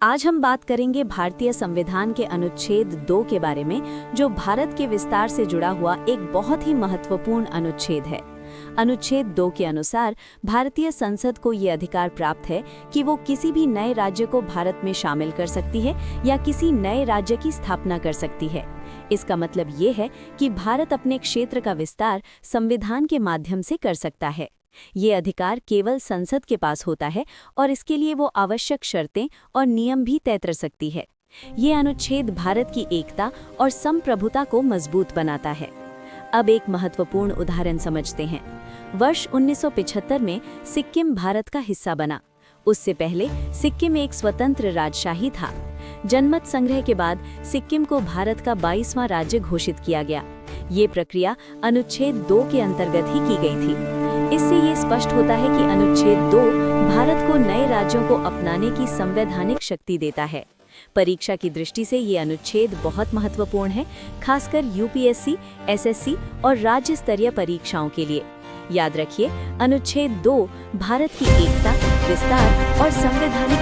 आज हम बात करेंगे भारतीय संविधान के अनुच्छेद 2 के बारे में, जो भारत के विस्तार से जुड़ा हुआ एक बहुत ही महत्वपूर्ण अनुच्छेद है। अनुच्छेद 2 के अनुसार भारतीय संसद को ये अधिकार प्राप्त है कि वो किसी भी नए राज्य को भारत में शामिल कर सकती है या किसी नए राज्य की स्थापना कर सकती है। इसका मतलब ये है कि भारत अपने क्षेत्र का विस्तार संविधान के माध्यम से कर सकता है। ये अधिकार केवल संसद के पास होता है और इसके लिए वो आवश्यक शर्तें और नियम भी तय कर सकती है। ये अनुच्छेद भारत की एकता और संप्रभुता को मजबूत बनाता है। अब एक महत्वपूर्ण उदाहरण समझते हैं। वर्ष 1975 में सिक्किम भारत का हिस्सा बना। उससे पहले सिक्किम एक स्वतंत्र राजशाही था। जनमत संग्रह के बाद सिक्किम को भारत का 22वां राज्य घोषित किया गया। ये प्रक्रिया अनुच्छेद 2 के अंतर्गत ही की गई थी। इससे ये स्पष्ट होता है कि अनुच्छेद 2 भारत को नए राज्यों को अपनाने की संवैधानिक शक्ति देता है। परीक्षा की दृष्टि से ये अनुच्छेद बहुत महत्वपूर्ण है, खासकर यूपीएससी, एसएससी और राज्य स्तरीय परीक्षाओं के लिए। याद रखिए, अनुच्छेद 2 भारत की एकता, विस्तार और संवैधानिक